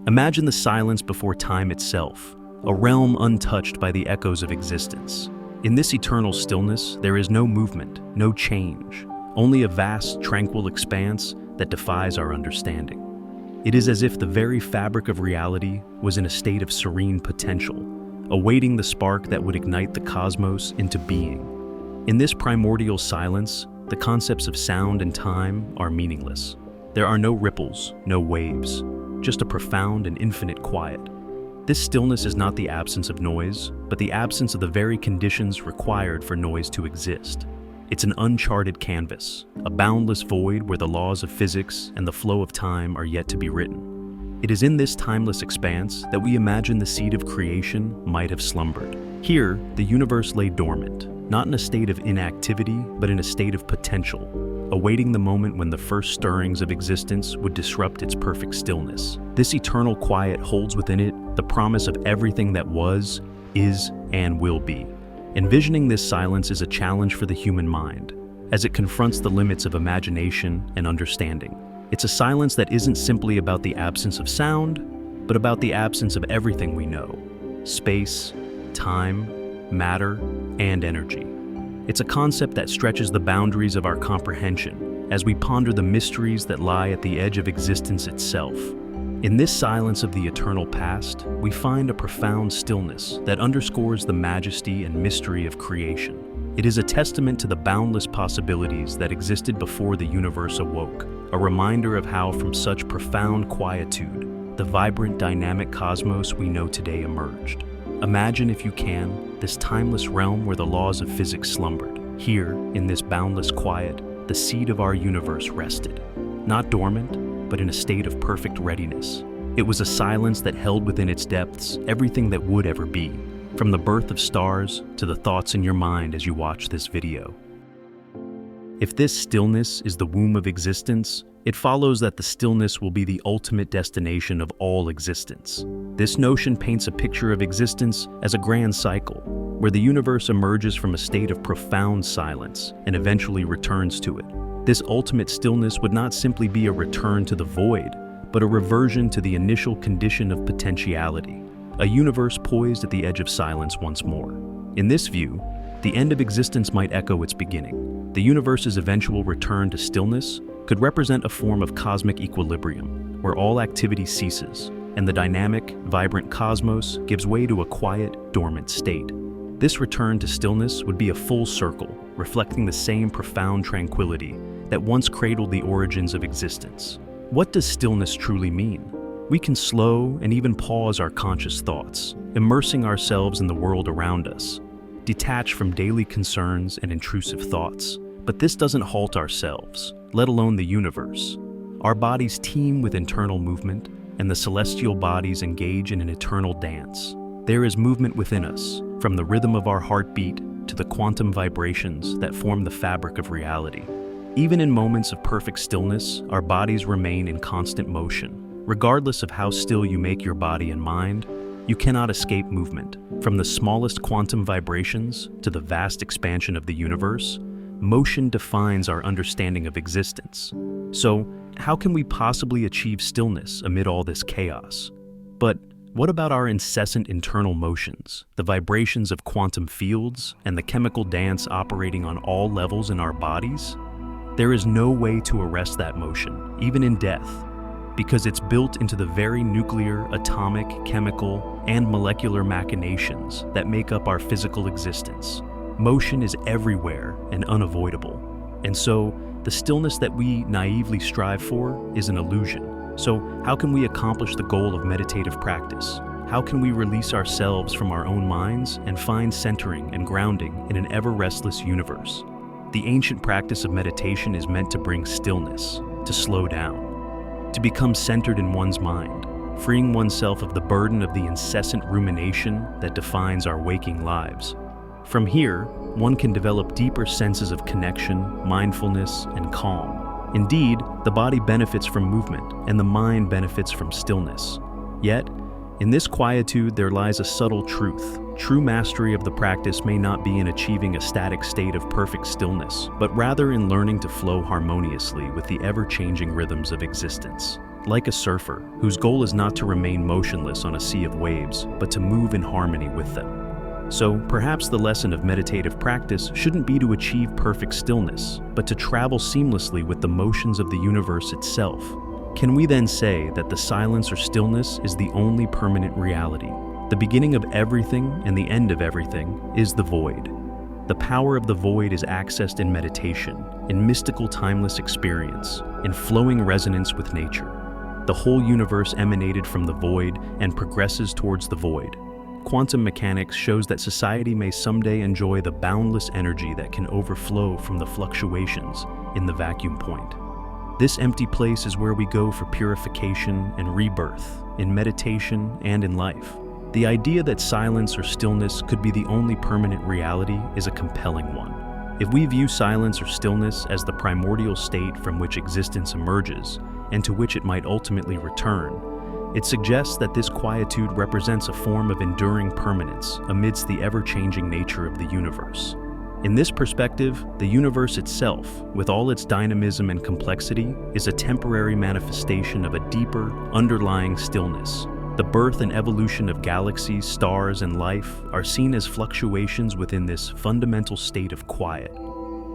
Imagine the silence before time itself, a realm untouched by the echoes of existence. In this eternal stillness, there is no movement, no change, only a vast, tranquil expanse that defies our understanding. It is as if the very fabric of reality was in a state of serene potential, awaiting the spark that would ignite the cosmos into being. In this primordial silence, the concepts of sound and time are meaningless. There are no ripples, no waves, just a profound and infinite quiet. This stillness is not the absence of noise, but the absence of the very conditions required for noise to exist. It's an uncharted canvas, a boundless void where the laws of physics and the flow of time are yet to be written. It is in this timeless expanse that we imagine the seed of creation might have slumbered. Here, the universe lay dormant, not in a state of inactivity, but in a state of potential, awaiting the moment when the first stirrings of existence would disrupt its perfect stillness. This eternal quiet holds within it the promise of everything that was, is, and will be. Envisioning this silence is a challenge for the human mind, as it confronts the limits of imagination and understanding. It's a silence that isn't simply about the absence of sound, but about the absence of everything we know: space, time, matter, and energy. It's a concept that stretches the boundaries of our comprehension as we ponder the mysteries that lie at the edge of existence itself. In this silence of the eternal past, we find a profound stillness that underscores the majesty and mystery of creation. It is a testament to the boundless possibilities that existed before the universe awoke, a reminder of how from such profound quietude, the vibrant, dynamic cosmos we know today emerged. Imagine, if you can, this timeless realm where the laws of physics slumbered. Here, in this boundless quiet, the seed of our universe rested, not dormant, but in a state of perfect readiness. It was a silence that held within its depths everything that would ever be, from the birth of stars to the thoughts in your mind as you watch this video. If this stillness is the womb of existence, it follows that the stillness will be the ultimate destination of all existence. This notion paints a picture of existence as a grand cycle, where the universe emerges from a state of profound silence and eventually returns to it. This ultimate stillness would not simply be a return to the void, but a reversion to the initial condition of potentiality, a universe poised at the edge of silence once more. In this view, the end of existence might echo its beginning. The universe's eventual return to stillness could represent a form of cosmic equilibrium, where all activity ceases, and the dynamic, vibrant cosmos gives way to a quiet, dormant state. This return to stillness would be a full circle, reflecting the same profound tranquility that once cradled the origins of existence. What does stillness truly mean? We can slow and even pause our conscious thoughts, immersing ourselves in the world around us, detached from daily concerns and intrusive thoughts. But this doesn't halt ourselves, let alone the universe. Our bodies teem with internal movement, and the celestial bodies engage in an eternal dance. There is movement within us, from the rhythm of our heartbeat to the quantum vibrations that form the fabric of reality. Even in moments of perfect stillness, our bodies remain in constant motion. Regardless of how still you make your body and mind, you cannot escape movement. From the smallest quantum vibrations to the vast expansion of the universe, motion defines our understanding of existence. So, how can we possibly achieve stillness amid all this chaos? But what about our incessant internal motions, the vibrations of quantum fields, and the chemical dance operating on all levels in our bodies? There is no way to arrest that motion, even in death, because it's built into the very nuclear, atomic, chemical, and molecular machinations that make up our physical existence. Motion is everywhere and unavoidable. And so, the stillness that we naively strive for is an illusion. So, how can we accomplish the goal of meditative practice? How can we release ourselves from our own minds and find centering and grounding in an ever-restless universe? The ancient practice of meditation is meant to bring stillness, to slow down, to become centered in one's mind, freeing oneself of the burden of the incessant rumination that defines our waking lives. From here, one can develop deeper senses of connection, mindfulness, and calm. Indeed, the body benefits from movement, and the mind benefits from stillness. Yet, in this quietude there lies a subtle truth. True mastery of the practice may not be in achieving a static state of perfect stillness, but rather in learning to flow harmoniously with the ever-changing rhythms of existence. like a surfer whose goal is not to remain motionless on a sea of waves, but to move in harmony with them. So perhaps the lesson of meditative practice shouldn't be to achieve perfect stillness, but to travel seamlessly with the motions of the universe itself. Can we then say that the silence or stillness is the only permanent reality? The beginning of everything and the end of everything is the void. The power of the void is accessed in meditation, in mystical timeless experience, in flowing resonance with nature. The whole universe emanated from the void and progresses towards the void. Quantum mechanics shows that society may someday enjoy the boundless energy that can overflow from the fluctuations in the vacuum point. This empty place is where we go for purification and rebirth, in meditation and in life. The idea that silence or stillness could be the only permanent reality is a compelling one. If we view silence or stillness as the primordial state from which existence emerges, and to which it might ultimately return, it suggests that this quietude represents a form of enduring permanence amidst the ever-changing nature of the universe. In this perspective, the universe itself, with all its dynamism and complexity, is a temporary manifestation of a deeper, underlying stillness. The birth and evolution of galaxies, stars, and life are seen as fluctuations within this fundamental state of quiet.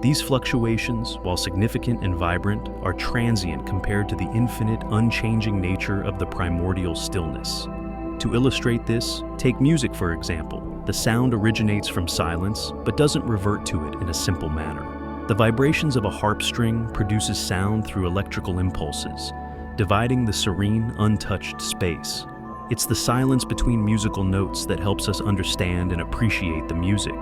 These fluctuations, while significant and vibrant, are transient compared to the infinite, unchanging nature of the primordial stillness. To illustrate this, take music for example. The sound originates from silence, but doesn't revert to it in a simple manner. The vibrations of a harp string produces sound through electrical impulses, dividing the serene, untouched space. It's the silence between musical notes that helps us understand and appreciate the music.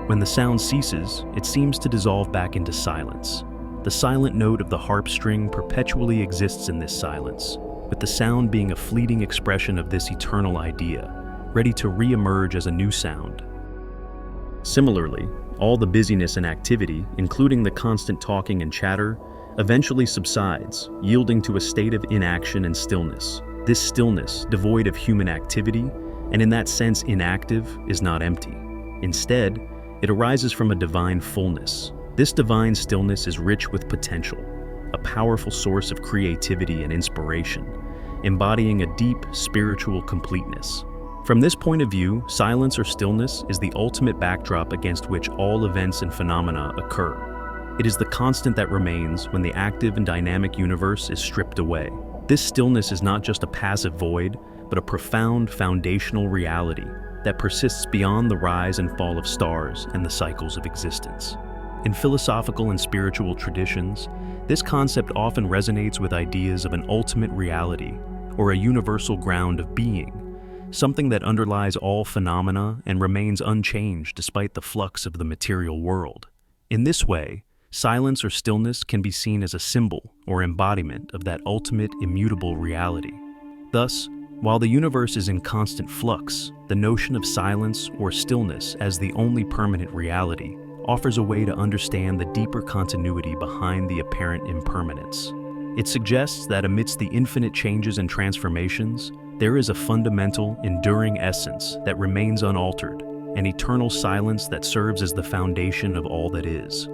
When the sound ceases, it seems to dissolve back into silence. The silent note of the harp string perpetually exists in this silence, with the sound being a fleeting expression of this eternal idea, ready to re-emerge as a new sound. Similarly, all the busyness and activity, including the constant talking and chatter, eventually subsides, yielding to a state of inaction and stillness. This stillness, devoid of human activity, and in that sense inactive, is not empty. Instead, it arises from a divine fullness. This divine stillness is rich with potential, a powerful source of creativity and inspiration, embodying a deep spiritual completeness. From this point of view, silence or stillness is the ultimate backdrop against which all events and phenomena occur. It is the constant that remains when the active and dynamic universe is stripped away. This stillness is not just a passive void, but a profound foundational reality that persists beyond the rise and fall of stars and the cycles of existence. In philosophical and spiritual traditions, this concept often resonates with ideas of an ultimate reality or a universal ground of being, something that underlies all phenomena and remains unchanged despite the flux of the material world. In this way, silence or stillness can be seen as a symbol or embodiment of that ultimate immutable reality. Thus, while the universe is in constant flux, the notion of silence or stillness as the only permanent reality offers a way to understand the deeper continuity behind the apparent impermanence. It suggests that amidst the infinite changes and transformations, there is a fundamental, enduring essence that remains unaltered, an eternal silence that serves as the foundation of all that is.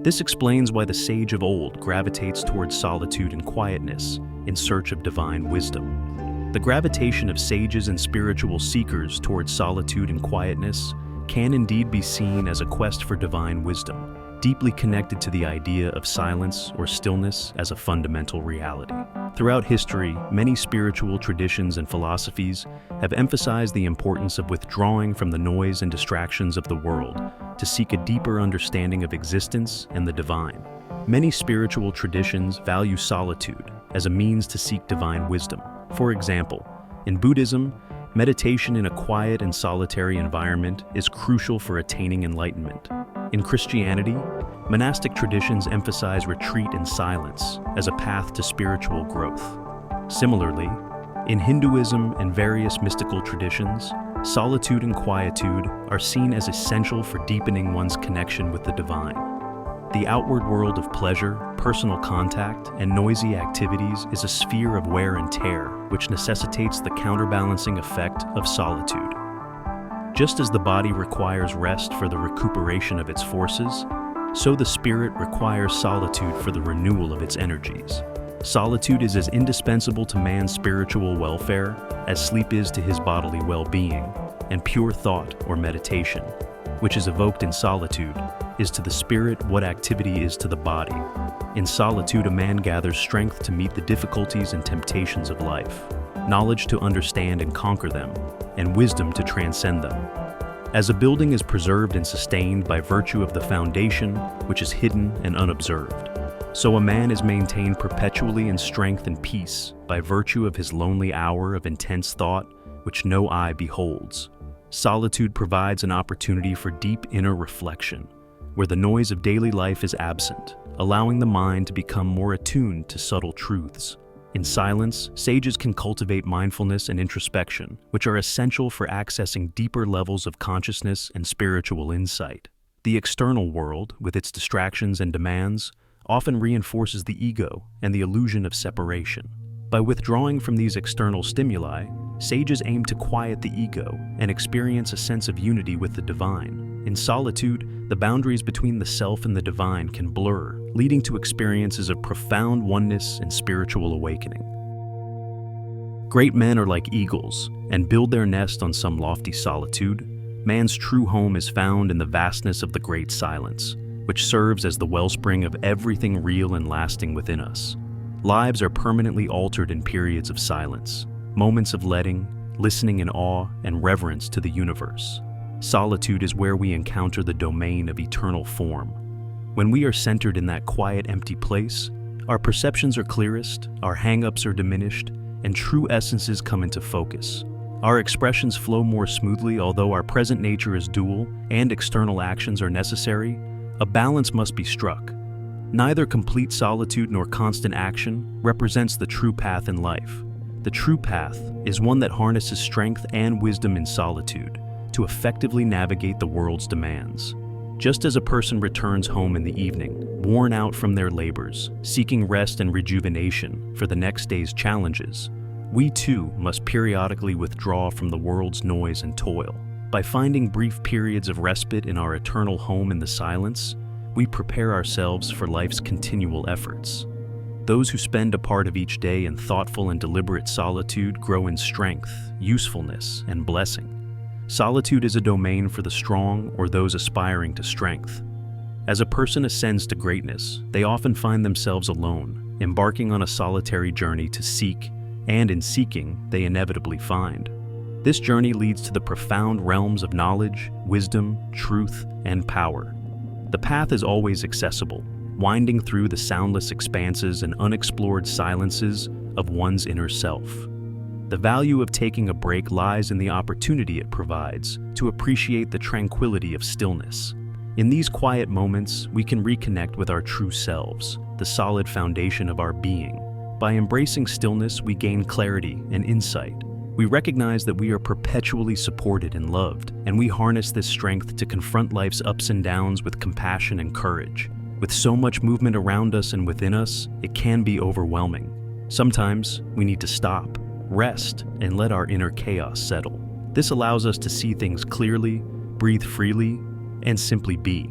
This explains why the sage of old gravitates towards solitude and quietness in search of divine wisdom. The gravitation of sages and spiritual seekers towards solitude and quietness can indeed be seen as a quest for divine wisdom, deeply connected to the idea of silence or stillness as a fundamental reality. Throughout history, many spiritual traditions and philosophies have emphasized the importance of withdrawing from the noise and distractions of the world to seek a deeper understanding of existence and the divine. Many spiritual traditions value solitude as a means to seek divine wisdom. For example, in Buddhism, meditation in a quiet and solitary environment is crucial for attaining enlightenment. In Christianity, monastic traditions emphasize retreat and silence as a path to spiritual growth. Similarly, in Hinduism and various mystical traditions, solitude and quietude are seen as essential for deepening one's connection with the divine. The outward world of pleasure, personal contact, and noisy activities is a sphere of wear and tear, which necessitates the counterbalancing effect of solitude. Just as the body requires rest for the recuperation of its forces, so the spirit requires solitude for the renewal of its energies. Solitude is as indispensable to man's spiritual welfare as sleep is to his bodily well-being, and pure thought or meditation, which is evoked in solitude, is to the spirit what activity is to the body. In solitude, a man gathers strength to meet the difficulties and temptations of life, knowledge to understand and conquer them, and wisdom to transcend them. As a building is preserved and sustained by virtue of the foundation, which is hidden and unobserved, so a man is maintained perpetually in strength and peace by virtue of his lonely hour of intense thought, which no eye beholds. Solitude provides an opportunity for deep inner reflection, where the noise of daily life is absent, allowing the mind to become more attuned to subtle truths. In silence, sages can cultivate mindfulness and introspection, which are essential for accessing deeper levels of consciousness and spiritual insight. The external world, with its distractions and demands, often reinforces the ego and the illusion of separation. By withdrawing from these external stimuli, sages aim to quiet the ego and experience a sense of unity with the divine. In solitude, the boundaries between the self and the divine can blur, leading to experiences of profound oneness and spiritual awakening. Great men are like eagles and build their nest on some lofty solitude. Man's true home is found in the vastness of the great silence, which serves as the wellspring of everything real and lasting within us. Lives are permanently altered in periods of silence, moments of listening in awe and reverence to the universe. Solitude is where we encounter the domain of eternal form. When we are centered in that quiet, empty place, our perceptions are clearest, our hang-ups are diminished, and true essences come into focus. Our expressions flow more smoothly, although our present nature is dual and external actions are necessary. A balance must be struck. Neither complete solitude nor constant action represents the true path in life. The true path is one that harnesses strength and wisdom in solitude to effectively navigate the world's demands. Just as a person returns home in the evening, worn out from their labors, seeking rest and rejuvenation for the next day's challenges, we too must periodically withdraw from the world's noise and toil. By finding brief periods of respite in our eternal home in the silence, we prepare ourselves for life's continual efforts. Those who spend a part of each day in thoughtful and deliberate solitude grow in strength, usefulness, and blessing. Solitude is a domain for the strong or those aspiring to strength. As a person ascends to greatness, they often find themselves alone, embarking on a solitary journey to seek, and in seeking, they inevitably find. This journey leads to the profound realms of knowledge, wisdom, truth, and power. The path is always accessible, winding through the soundless expanses and unexplored silences of one's inner self. The value of taking a break lies in the opportunity it provides to appreciate the tranquility of stillness. In these quiet moments, we can reconnect with our true selves, the solid foundation of our being. By embracing stillness, we gain clarity and insight. We recognize that we are perpetually supported and loved, and we harness this strength to confront life's ups and downs with compassion and courage. With so much movement around us and within us, it can be overwhelming. Sometimes we need to stop, rest, and let our inner chaos settle. This allows us to see things clearly, breathe freely, and simply be.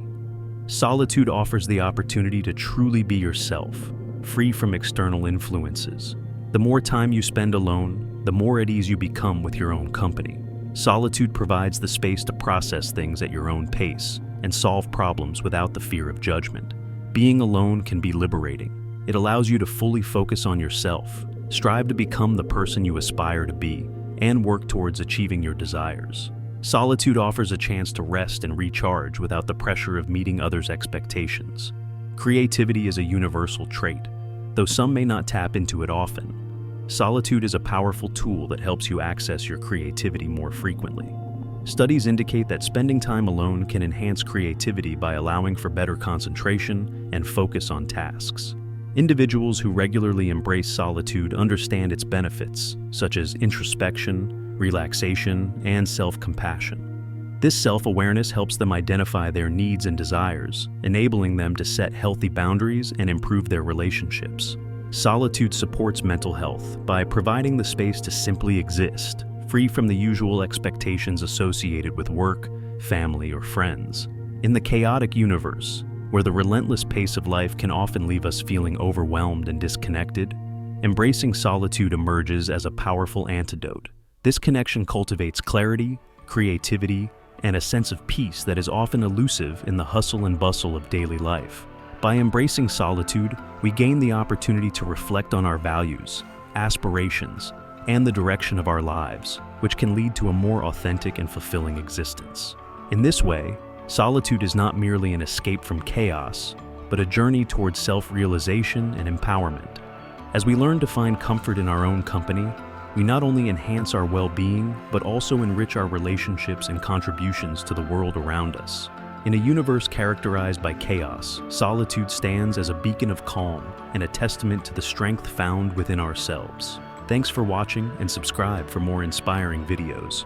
Solitude offers the opportunity to truly be yourself, free from external influences. The more time you spend alone, the more at ease you become with your own company. Solitude provides the space to process things at your own pace and solve problems without the fear of judgment. Being alone can be liberating. It allows you to fully focus on yourself, strive to become the person you aspire to be, and work towards achieving your desires. Solitude offers a chance to rest and recharge without the pressure of meeting others' expectations. Creativity is a universal trait, though some may not tap into it often. Solitude is a powerful tool that helps you access your creativity more frequently. Studies indicate that spending time alone can enhance creativity by allowing for better concentration and focus on tasks. Individuals who regularly embrace solitude understand its benefits, such as introspection, relaxation, and self-compassion. This self-awareness helps them identify their needs and desires, enabling them to set healthy boundaries and improve their relationships. Solitude supports mental health by providing the space to simply exist, free from the usual expectations associated with work, family, or friends. In the chaotic universe, where the relentless pace of life can often leave us feeling overwhelmed and disconnected, embracing solitude emerges as a powerful antidote. This connection cultivates clarity, creativity, and a sense of peace that is often elusive in the hustle and bustle of daily life. By embracing solitude, we gain the opportunity to reflect on our values, aspirations, and the direction of our lives, which can lead to a more authentic and fulfilling existence. In this way, solitude is not merely an escape from chaos, but a journey towards self-realization and empowerment. As we learn to find comfort in our own company, we not only enhance our well-being, but also enrich our relationships and contributions to the world around us. In a universe characterized by chaos, solitude stands as a beacon of calm and a testament to the strength found within ourselves. Thanks for watching and subscribe for more inspiring videos.